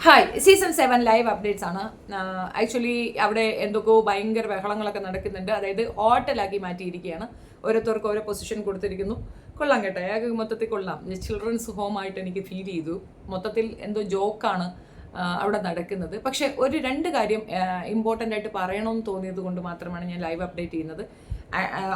Hi, season 7 live updates ആണ്. Actually അവിടെ എന്തൊക്കെയോ ഭയങ്കര ബഹളങ്ങളൊക്കെ നടക്കുന്നുണ്ട്. അതായത് ഹോട്ടലാക്കി മാറ്റിയിരിക്കുകയാണ്. ഓരോരുത്തർക്ക് ഓരോ പൊസിഷൻ കൊടുത്തിരിക്കുന്നു. കൊള്ളാം കേട്ടോ, അയാൾക്ക് മൊത്തത്തിൽ കൊള്ളാം. ചിൽഡ്രൻസ് ഹോം ആയിട്ട് എനിക്ക് ഫീൽ ചെയ്തു. മൊത്തത്തിൽ എന്തോ ജോക്കാണ് അവിടെ നടക്കുന്നത്. പക്ഷെ രണ്ട് കാര്യം ഇമ്പോർട്ടൻ്റ് ആയിട്ട് പറയണമെന്ന് തോന്നിയത് കൊണ്ട് മാത്രമാണ് ഞാൻ ലൈവ് അപ്ഡേറ്റ് ചെയ്യുന്നത്.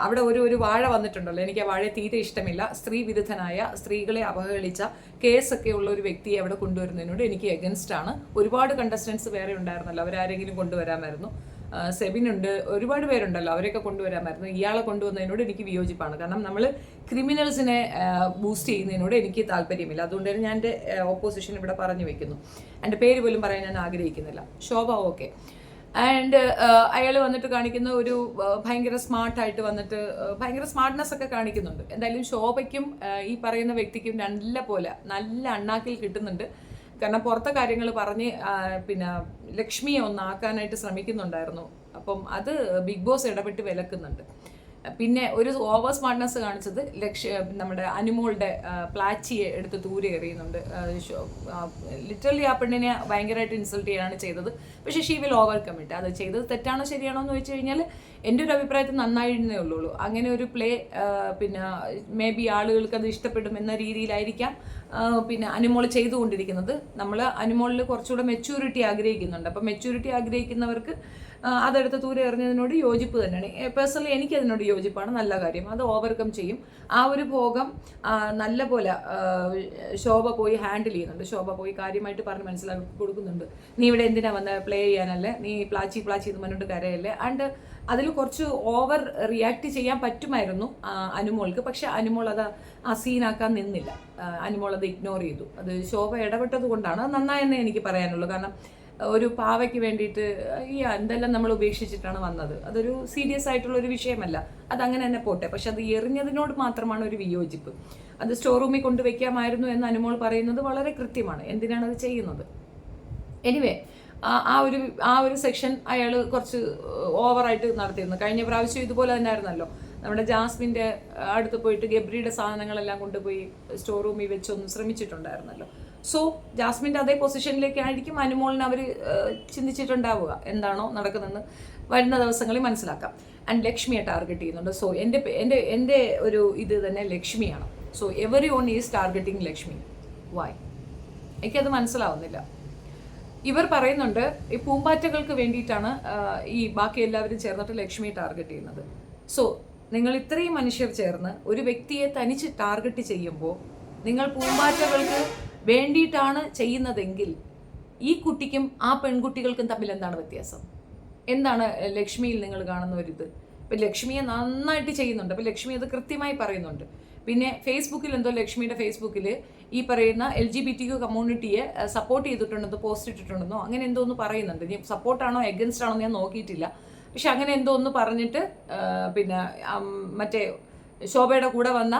അവിടെ ഒരു വാഴ വന്നിട്ടുണ്ടല്ലോ, എനിക്ക് ആ വാഴ തീരെ ഇഷ്ടമില്ല. സ്ത്രീ വിരുദ്ധനായ, സ്ത്രീകളെ അവഹേളിച്ച കേസൊക്കെ ഉള്ള ഒരു വ്യക്തിയെ അവിടെ കൊണ്ടുവരുന്നതിനോട് എനിക്ക് എഗൻസ്റ്റ് ആണ്. ഒരുപാട് കണ്ടസ്റ്റൻസ് വേറെ ഉണ്ടായിരുന്നല്ലോ, അവരാരെങ്കിലും കൊണ്ടുവരാമായിരുന്നു. സെബിനുണ്ട്, ഒരുപാട് പേരുണ്ടല്ലോ, അവരെയൊക്കെ കൊണ്ടുവരാമായിരുന്നു. ഇയാളെ കൊണ്ടുവന്നതിനോട് എനിക്ക് വിയോജിപ്പാണ്. കാരണം നമ്മൾ ക്രിമിനൽസിനെ ബൂസ്റ്റ് ചെയ്യുന്നതിനോട് എനിക്ക് താല്പര്യമില്ല. അതുകൊണ്ട് തന്നെ ഞാൻ എൻ്റെ ഓപ്പോസിഷൻ ഇവിടെ പറഞ്ഞു വെക്കുന്നു. എൻ്റെ പേര് പോലും പറയാൻ ഞാൻ ആഗ്രഹിക്കുന്നില്ല. ശോഭ ഓക്കെ. ആൻഡ് അയാൾ വന്നിട്ട് കാണിക്കുന്ന ഒരു ഭയങ്കര സ്മാർട്ടായിട്ട് വന്നിട്ട് ഭയങ്കര സ്മാർട്ട്നെസ് ഒക്കെ കാണിക്കുന്നുണ്ട്. എന്തായാലും ശോഭയ്ക്കും ഈ പറയുന്ന വ്യക്തിക്കും നല്ല അണ്ണാക്കിൽ കിട്ടുന്നുണ്ട്. കാരണം പുറത്തെ കാര്യങ്ങൾ പറഞ്ഞ് പിന്നെ ലക്ഷ്മിയെ ഒന്നാക്കാനായിട്ട് ശ്രമിക്കുന്നുണ്ടായിരുന്നു. അപ്പം അത് ബിഗ് ബോസ് ഇടപെട്ട് വിലക്കുന്നുണ്ട്. പിന്നെ ഒരു ഓവർ സ്മാർട്ട്നെസ് കാണിച്ചത് നമ്മുടെ അനുമോളുടെ പ്ലാച്ചിയെ എടുത്ത് ദൂരെ എറിയുന്നുണ്ട്. ലിറ്ററലി ആ പെണ്ണിനെ ഭയങ്കരമായിട്ട് ഇൻസൾട്ട് ചെയ്യാണ് ചെയ്തത്. പക്ഷേ ഷീ വിൽ ഓവർകം ഇറ്റ്. അത് ചെയ്തത് തെറ്റാണോ ശരിയാണോ എന്ന് വെച്ച് കഴിഞ്ഞാൽ എൻ്റെ ഒരു അഭിപ്രായത്തിൽ നന്നായിരുന്നേ ഉള്ളൂ. അങ്ങനെ ഒരു പ്ലേ പിന്നെ മേ ബി ആളുകൾക്ക് അത് ഇഷ്ടപ്പെടും എന്ന രീതിയിലായിരിക്കാം പിന്നെ അനുമോൾ ചെയ്തുകൊണ്ടിരിക്കുന്നത്. നമ്മൾ അനുമോളിൽ കുറച്ചുകൂടെ മെച്യൂരിറ്റി ആഗ്രഹിക്കുന്നുണ്ട്. അപ്പം മെച്യൂരിറ്റി ആഗ്രഹിക്കുന്നവർക്ക് അതെടുത്ത് ദൂരെ എറിഞ്ഞതിനോട് യോജിപ്പ് തന്നെയാണ്. പേഴ്സണലി എനിക്കതിനോട് യോജിപ്പാണ്. നല്ല കാര്യം, അത് ഓവർകം ചെയ്യും. ആ ഒരു ഭോഗം നല്ല പോലെ ശോഭ പോയി ഹാൻഡിൽ ചെയ്യുന്നുണ്ട്. ശോഭ പോയി കാര്യമായിട്ട് പറഞ്ഞ് മനസ്സിലാക്കി കൊടുക്കുന്നുണ്ട്. നീ ഇവിടെ എന്തിനാ വന്ന് പ്ലേ ചെയ്യാനല്ലേ, നീ പ്ലാച്ചി എന്ന് പറഞ്ഞിട്ട് കരയല്ലേ. ആൻഡ് അതിൽ കുറച്ച് ഓവർ റിയാക്ട് ചെയ്യാൻ പറ്റുമായിരുന്നു അനുമോൾക്ക്. പക്ഷെ അനുമോൾ അത് ആ സീനാക്കാൻ നിന്നില്ല. അനുമോൾ അത് ഇഗ്നോർ ചെയ്തു. അത് ശോഭ ഇടപെട്ടത് കൊണ്ടാണ്. അത് നന്നായെന്നേ എനിക്ക് പറയാനുള്ളൂ. കാരണം ഒരു പാവയ്ക്ക് വേണ്ടിയിട്ട് എന്തെല്ലാം നമ്മൾ ഉപേക്ഷിച്ചിട്ടാണ് വന്നത്. അതൊരു സീരിയസ് ആയിട്ടുള്ള ഒരു വിഷയമല്ല. അതങ്ങനെ തന്നെ പോട്ടെ. പക്ഷെ അത് എറിഞ്ഞതിനോട് മാത്രമാണ് ഒരു വിയോജിപ്പ്. അത് സ്റ്റോർ റൂമിൽ കൊണ്ടുവയ്ക്കാമായിരുന്നു എന്ന് അനുമോൾ പറയുന്നത് വളരെ കൃത്യമാണ്. എന്തിനാണ് അത് ചെയ്യുന്നത്? എനിവേ ആ ഒരു സെക്ഷൻ അയാൾ കുറച്ച് ഓവറായിട്ട് നടത്തിയിരുന്നു. കഴിഞ്ഞ പ്രാവശ്യം ഇതുപോലെ തന്നെ ആയിരുന്നല്ലോ. നമ്മുടെ ജാസ്മിൻ്റെ അടുത്ത് പോയിട്ട് ഗബ്രിയുടെ സാധനങ്ങളെല്ലാം കൊണ്ടുപോയി സ്റ്റോർ റൂമിൽ വെച്ചൊന്ന് ശ്രമിച്ചിട്ടുണ്ടായിരുന്നല്ലോ. സോ ജാസ്മിൻ്റെ അതേ പൊസിഷനിലേക്കായിരിക്കും അനുമോളിന് അവർ ചിന്തിച്ചിട്ടുണ്ടാവുക. എന്താണോ നടക്കുന്നതെന്ന് വരുന്ന ദിവസങ്ങളിൽ മനസ്സിലാക്കാം. ആൻഡ് ലക്ഷ്മിയെ ടാർഗറ്റ് ചെയ്യുന്നുണ്ട്. സോ എൻ്റെ ഒരു ഇത് തന്നെ ലക്ഷ്മിയാണ്. So everyone is targeting Lakshmi. Why? എനിക്കത് മനസ്സിലാവുന്നില്ല. ഇവർ പറയുന്നുണ്ട് ഈ പൂമ്പാറ്റകൾക്ക് വേണ്ടിയിട്ടാണ് ഈ ബാക്കി എല്ലാവരും ചേർന്നിട്ട് ലക്ഷ്മിയെ ടാർഗറ്റ് ചെയ്യുന്നത്. സോ നിങ്ങൾ ഇത്രയും മനുഷ്യർ ചേർന്ന് ഒരു വ്യക്തിയെ തനിച്ച് ടാർഗറ്റ് ചെയ്യുമ്പോൾ നിങ്ങൾ പൂമ്പാറ്റകൾക്ക് വേണ്ടിയിട്ടാണ് ചെയ്യുന്നതെങ്കിൽ ഈ കുട്ടിക്കും ആ പെൺകുട്ടികൾക്കും തമ്മിൽ എന്താണ് വ്യത്യാസം? എന്താണ് ലക്ഷ്മിയിൽ നിങ്ങൾ കാണുന്ന ഒരിത്? ഇപ്പം ലക്ഷ്മിയെ നന്നായിട്ട് ചെയ്യുന്നുണ്ട്. അപ്പം ലക്ഷ്മി അത് കൃത്യമായി പറയുന്നുണ്ട്. പിന്നെ ഫേസ്ബുക്കിൽ എന്തോ ലക്ഷ്മിയുടെ ഫേസ്ബുക്കിൽ ഈ പറയുന്ന LGBTQ കമ്മ്യൂണിറ്റിയെ സപ്പോർട്ട് ചെയ്തിട്ടുണ്ടെന്നോ പോസ്റ്റ് ഇട്ടിട്ടുണ്ടെന്നോ അങ്ങനെ എന്തോ ഒന്ന് പറയുന്നുണ്ട്. ഇനി സപ്പോർട്ടാണോ എഗൻസ്റ്റ് ആണോ ഞാൻ നോക്കിയിട്ടില്ല. പക്ഷെ അങ്ങനെ എന്തോ ഒന്ന് പറഞ്ഞിട്ട് പിന്നെ മറ്റേ ശോഭയുടെ കൂടെ വന്ന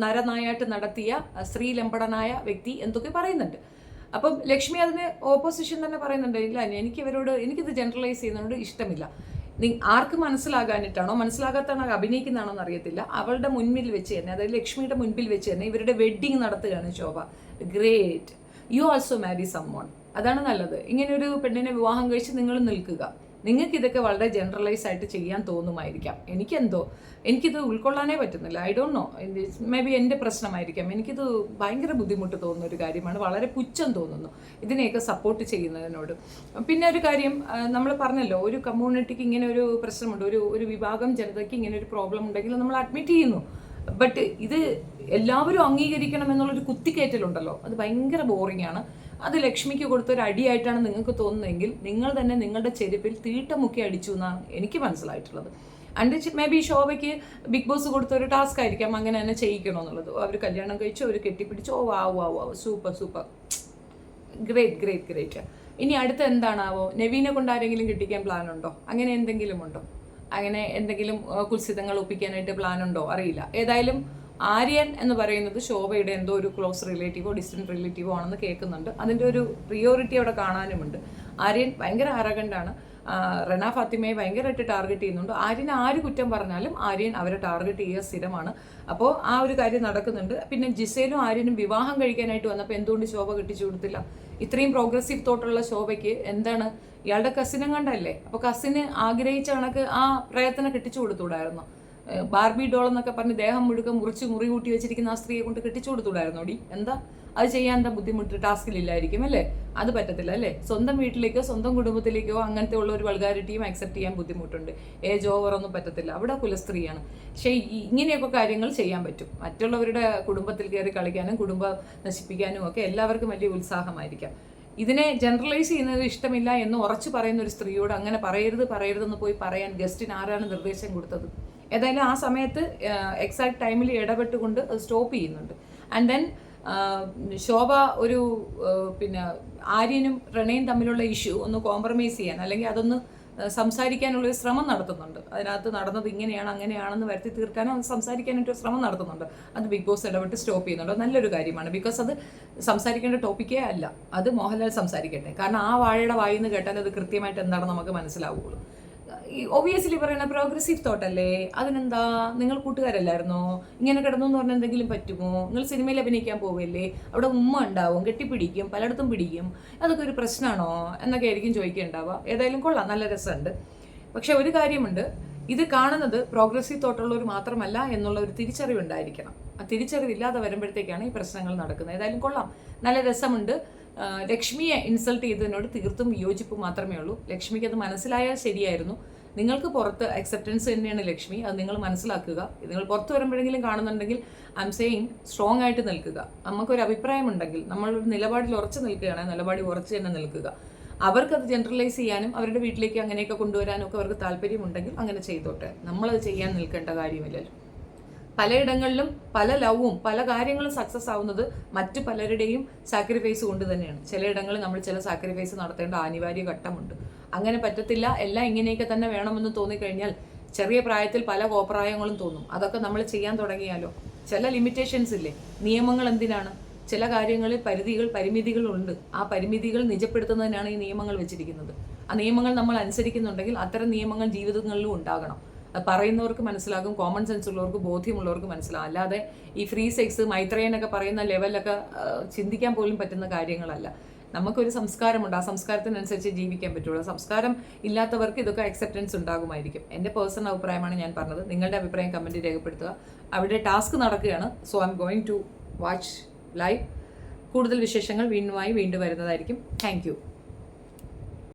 നരനായാട്ട് നടത്തിയ സ്ത്രീലമ്പടനായ വ്യക്തി എന്തൊക്കെ പറയുന്നുണ്ട്. അപ്പം ലക്ഷ്മി അതിന് ഓപ്പോസിഷൻ തന്നെ പറയുന്നുണ്ട്. ഇല്ല, എനിക്കിത് ജനറലൈസ് ചെയ്യുന്നതിനോട് ഇഷ്ടമില്ല. ആർക്ക് മനസ്സിലാകാനിട്ടാണോ മനസ്സിലാകാത്താണോ അഭിനയിക്കുന്നതാണോ എന്നറിയത്തില്ല. അവളുടെ മുൻപിൽ വെച്ച് തന്നെ, അതായത് ലക്ഷ്മിയുടെ മുൻപിൽ വെച്ച് തന്നെ ഇവരുടെ വെഡ്ഡിങ് നടത്തുകയാണ് Shobha. Great, you also marry someone. അതാണ് നല്ലത്. ഇങ്ങനെ ഒരു പെണ്ണിനെ വിവാഹം കഴിച്ച് നിങ്ങൾ നിൽക്കുക. നിങ്ങൾക്ക് ഇതൊക്കെ വളരെ ജനറലൈസ് ആയിട്ട് ചെയ്യാൻ തോന്നുമായിരിക്കാം. എനിക്കിത് ഉൾക്കൊള്ളാനേ പറ്റുന്നില്ല. I don't know, may be എൻ്റെ പ്രശ്നമായിരിക്കാം. എനിക്കിത് ഭയങ്കര ബുദ്ധിമുട്ട് തോന്നുന്ന ഒരു കാര്യമാണ്. വളരെ പുച്ഛം തോന്നുന്നു ഇതിനെയൊക്കെ സപ്പോർട്ട് ചെയ്യുന്നതിനോട്. പിന്നെ ഒരു കാര്യം നമ്മൾ പറഞ്ഞല്ലോ, ഒരു കമ്മ്യൂണിറ്റിക്ക് ഇങ്ങനെ ഒരു പ്രശ്നമുണ്ട്, ഒരു വിഭാഗം ജനതയ്ക്ക് ഇങ്ങനെ ഒരു പ്രോബ്ലം ഉണ്ടെങ്കിൽ നമ്മൾ അഡ്മിറ്റ് ചെയ്യുന്നു. ബട്ട് ഇത് എല്ലാവരും അംഗീകരിക്കണം എന്നുള്ളൊരു കുത്തിക്കയറ്റലുണ്ടല്ലോ, അത് ഭയങ്കര ബോറിംഗ് ആണ്. അത് ലക്ഷ്മിക്ക് കൊടുത്തൊരു അടിയായിട്ടാണ് നിങ്ങൾക്ക് തോന്നുന്നതെങ്കിൽ നിങ്ങൾ തന്നെ നിങ്ങളുടെ ചെരുപ്പിൽ തീട്ടമുക്കി അടിച്ചു എന്നാണ് എനിക്ക് മനസ്സിലായിട്ടുള്ളത്. ആൻഡ് മേ ബി ശോഭയ്ക്ക് ബിഗ് ബോസ് കൊടുത്തൊരു ടാസ്ക് ആയിരിക്കാം അങ്ങനെ തന്നെ ചെയ്യിക്കണമെന്നുള്ളത്. അവർ കല്യാണം കഴിച്ചോ, അവർ കെട്ടിപ്പിടിച്ചോ, വാവ് സൂപ്പർ ഗ്രേറ്റ്. ഇനി അടുത്ത എന്താണാവോ? നവീനെ കൊണ്ട് ആരെങ്കിലും കിട്ടിക്കാൻ പ്ലാൻ ഉണ്ടോ? അങ്ങനെ എന്തെങ്കിലും ഉണ്ടോ? അങ്ങനെ എന്തെങ്കിലും കുൽസിതങ്ങൾ ഒപ്പിക്കാനായിട്ട് പ്ലാൻ ഉണ്ടോ? അറിയില്ല. ഏതായാലും ആര്യൻ എന്ന് പറയുന്നത് ശോഭയുടെ എന്തോ ഒരു ക്ലോസ് റിലേറ്റീവോ ഡിസ്റ്റന്റ് റിലേറ്റീവോ ആണെന്ന് കേൾക്കുന്നുണ്ട്. അതിൻ്റെ ഒരു പ്രിയോറിറ്റി അവിടെ കാണാനുമുണ്ട്. ആര്യൻ ഭയങ്കര അറഗണ്ടാണ്. റെന ഫാത്തിമയെ ഭയങ്കരമായിട്ട് ടാർഗറ്റ് ചെയ്യുന്നുണ്ട്. ആര്യനെ ആര് കുറ്റം പറഞ്ഞാലും ആര്യൻ അവരെ ടാർഗറ്റ് ചെയ്യുക സ്ഥിരമാണ്. അപ്പോൾ ആ ഒരു കാര്യം നടക്കുന്നുണ്ട്. പിന്നെ ജിസേലും ആര്യനും വിവാഹം കഴിക്കാനായിട്ട് വന്നപ്പോൾ എന്തുകൊണ്ട് ശോഭ കെട്ടിച്ചു കൊടുത്തില്ല? ഇത്രയും പ്രോഗ്രസീവ് തോട്ടുള്ള ശോഭയ്ക്ക് എന്താണ്, ഇയാളുടെ കസിനും കണ്ടല്ലേ? അപ്പോൾ കസിന് ആഗ്രഹിച്ച കണക്ക് ആ പ്രയത്നം കെട്ടിച്ചു കൊടുത്തുകൂടായിരുന്നു? ബാർബി ഡോൾ എന്നൊക്കെ പറഞ്ഞ് ദേഹം മുഴുക്കം മുറി കൂട്ടി വെച്ചിരിക്കുന്ന ആ സ്ത്രീയെ കൊണ്ട് കെട്ടിച്ചു കൊടുത്തുകൂടായിരുന്നോടി? എന്താ അത് ചെയ്യാൻ എന്താ ബുദ്ധിമുട്ട്? ടാസ്കിലില്ലായിരിക്കും അല്ലേ? അത് പറ്റത്തില്ല അല്ലേ? സ്വന്തം വീട്ടിലേക്കോ സ്വന്തം കുടുംബത്തിലേക്കോ അങ്ങനത്തെ ഉള്ള ഒരു വൾഗാരിറ്റിയും അക്സെപ്റ്റ് ചെയ്യാൻ ബുദ്ധിമുട്ടുണ്ട്. ഏജ് ഓവറൊന്നും പറ്റത്തില്ല. അവിടെ കുലസ്ത്രീയാണ്. പക്ഷേ ഇങ്ങനെയൊക്കെ കാര്യങ്ങൾ ചെയ്യാൻ പറ്റും. മറ്റുള്ളവരുടെ കുടുംബത്തിൽ കയറി കളിക്കാനും കുടുംബം നശിപ്പിക്കാനും ഒക്കെ എല്ലാവർക്കും വലിയ ഉത്സാഹമായിരിക്കാം. ഇതിനെ ജനറലൈസ് ചെയ്യുന്നത് ഇഷ്ടമില്ല എന്ന് ഉറച്ചു പറയുന്ന ഒരു സ്ത്രീയോട് അങ്ങനെ പറയരുതെന്ന് പോയി പറയാൻ ഗസ്റ്റിന് ആരാണ് നിർദ്ദേശം കൊടുത്തത്? ഏതായാലും ആ സമയത്ത് എക്സാക്ട് ടൈമിൽ ഇടപെട്ടുകൊണ്ട് അത് സ്റ്റോപ്പ് ചെയ്യുന്നുണ്ട്. ആൻഡ് ദെൻ ശോഭ ഒരു പിന്നെ ആര്യനും റെനയും തമ്മിലുള്ള ഇഷ്യൂ ഒന്ന് കോംപ്രമൈസ് ചെയ്യാൻ, അല്ലെങ്കിൽ അതൊന്ന് സംസാരിക്കാനുള്ള ഒരു ശ്രമം നടത്തുന്നുണ്ട്. അതിനകത്ത് നടന്നത് ഇങ്ങനെയാണ് അങ്ങനെയാണെന്ന് വരുത്തി തീർക്കാനോ സംസാരിക്കാനായിട്ടൊരു ശ്രമം നടത്തുന്നുണ്ട്. അത് ബിഗ് ബോസ് ഇടപെട്ട് സ്റ്റോപ്പ് ചെയ്യുന്നുണ്ട്. നല്ലൊരു കാര്യമാണ്. ബിക്കോസ് അത് സംസാരിക്കേണ്ട ടോപ്പിക്കേ അല്ല. അത് മോഹൻലാൽ സംസാരിക്കട്ടെ. കാരണം ആ വാഴയുടെ വായിൽ നിന്ന് കേട്ടാൽ അത് കൃത്യമായിട്ട് എന്താണെന്ന് നമുക്ക് മനസ്സിലാവുള്ളൂ. ഒബിയസ്ലി പറയുന്ന പ്രോഗ്രസീവ് തോട്ടല്ലേ, അതിനെന്താ? നിങ്ങൾ കൂട്ടുകാരല്ലായിരുന്നോ? ഇങ്ങനെ കിടന്നു എന്ന് പറഞ്ഞാൽ എന്തെങ്കിലും പറ്റുമോ? നിങ്ങൾ സിനിമയിൽ അഭിനയിക്കാൻ പോവല്ലേ? അവിടെ ഉമ്മ ഉണ്ടാവും, കെട്ടിപ്പിടിക്കും, പലയിടത്തും പിടിക്കും. അതൊക്കെ ഒരു പ്രശ്നമാണോ എന്നൊക്കെ ആയിരിക്കും ചോദിക്കേണ്ടാവുക. ഏതായാലും കൊള്ളാം, നല്ല രസമുണ്ട്. പക്ഷെ ഒരു കാര്യമുണ്ട്, ഇത് കാണുന്നത് പ്രോഗ്രസീവ് തോട്ടുള്ളവർ മാത്രമല്ല എന്നുള്ള ഒരു തിരിച്ചറിവുണ്ടായിരിക്കണം. ആ തിരിച്ചറിവില്ലാതെ വരുമ്പോഴത്തേക്കാണ് ഈ പ്രശ്നങ്ങൾ നടക്കുന്നത്. ഏതായാലും കൊള്ളാം, നല്ല രസമുണ്ട്. ലക്ഷ്മിയെ ഇൻസൾട്ട് ചെയ്തതിനോട് തീർത്തും വിയോജിപ്പ് മാത്രമേ ഉള്ളൂ. ലക്ഷ്മിക്ക് അത് മനസ്സിലായാൽ ശരിയായിരുന്നു. നിങ്ങൾക്ക് പുറത്ത് അക്സെപ്റ്റൻസ് തന്നെയാണ് ലക്ഷ്മി, അത് നിങ്ങൾ മനസ്സിലാക്കുക. നിങ്ങൾ പുറത്ത് വരുമ്പോഴെങ്കിലും കാണുന്നുണ്ടെങ്കിൽ ഐ എം സെയിങ് സ്ട്രോങ് ആയിട്ട് നിൽക്കുക. നമുക്കൊരു അഭിപ്രായമുണ്ടെങ്കിൽ നമ്മളൊരു നിലപാടിൽ ഉറച്ചു നിൽക്കുകയാണെങ്കിൽ നിലപാടിൽ ഉറച്ചു തന്നെ നിൽക്കുക. അവർക്കത് ജനറലൈസ് ചെയ്യാനും അവരുടെ വീട്ടിലേക്ക് അങ്ങനെയൊക്കെ കൊണ്ടുവരാനും ഒക്കെ അവർക്ക് താല്പര്യമുണ്ടെങ്കിൽ അങ്ങനെ ചെയ്തോട്ടെ. നമ്മളത് ചെയ്യാൻ നിൽക്കേണ്ട കാര്യമില്ലല്ലോ. പലയിടങ്ങളിലും പല ലവും പല കാര്യങ്ങളും സക്സസ് ആവുന്നത് മറ്റു പലരുടെയും സാക്രിഫൈസ് കൊണ്ട് തന്നെയാണ്. ചിലയിടങ്ങളിൽ നമ്മൾ ചില സാക്രിഫൈസ് നടത്തേണ്ട അനിവാര്യ ഘട്ടമുണ്ട്. അങ്ങനെ പറ്റത്തില്ല, എല്ലാം ഇങ്ങനെയൊക്കെ തന്നെ വേണമെന്ന് തോന്നിക്കഴിഞ്ഞാൽ ചെറിയ പ്രായത്തിൽ പല കോപ്രായങ്ങളും തോന്നും. അതൊക്കെ നമ്മൾ ചെയ്യാൻ തുടങ്ങിയാലോ? ചില ലിമിറ്റേഷൻസ് ഇല്ലേ? നിയമങ്ങൾ എന്തിനാണ്? ചില കാര്യങ്ങളിൽ പരിമിതികളുണ്ട്. ആ പരിമിതികൾ നിജപ്പെടുത്തുന്നതിനാണ് ഈ നിയമങ്ങൾ വെച്ചിരിക്കുന്നത്. ആ നിയമങ്ങൾ നമ്മൾ അനുസരിക്കുന്നുണ്ടെങ്കിൽ അത്തരം നിയമങ്ങൾ ജീവിതങ്ങളിലും ഉണ്ടാകണം. അത് പറയുന്നവർക്ക് മനസ്സിലാകും, കോമൺ സെൻസ് ഉള്ളവർക്ക്, ബോധ്യമുള്ളവർക്ക് മനസ്സിലാകും. അല്ലാതെ ഈ ഫ്രീ സെക്സ് മൈത്രേനൊക്കെ പറയുന്ന ലെവലൊക്കെ ചിന്തിക്കാൻ പോലും പറ്റുന്ന കാര്യങ്ങളല്ല. നമുക്കൊരു സംസ്കാരമുണ്ട്, ആ സംസ്കാരത്തിനനുസരിച്ച് ജീവിക്കാൻ പറ്റുള്ളൂ. സംസ്കാരം ഇല്ലാത്തവർക്ക് ഇതൊക്കെ അക്സെപ്റ്റൻസ് ഉണ്ടാകുമായിരിക്കും. എൻ്റെ പേഴ്സണൽ അഭിപ്രായമാണ് ഞാൻ പറഞ്ഞത്. നിങ്ങളുടെ അഭിപ്രായം കമൻറ്റ് രേഖപ്പെടുത്തുക. അവിടെ ടാസ്ക് നടക്കുകയാണ്. So I am going to watch live. കൂടുതൽ വിശേഷങ്ങൾ വീണ്ടും വരുന്നതായിരിക്കും. Thank U.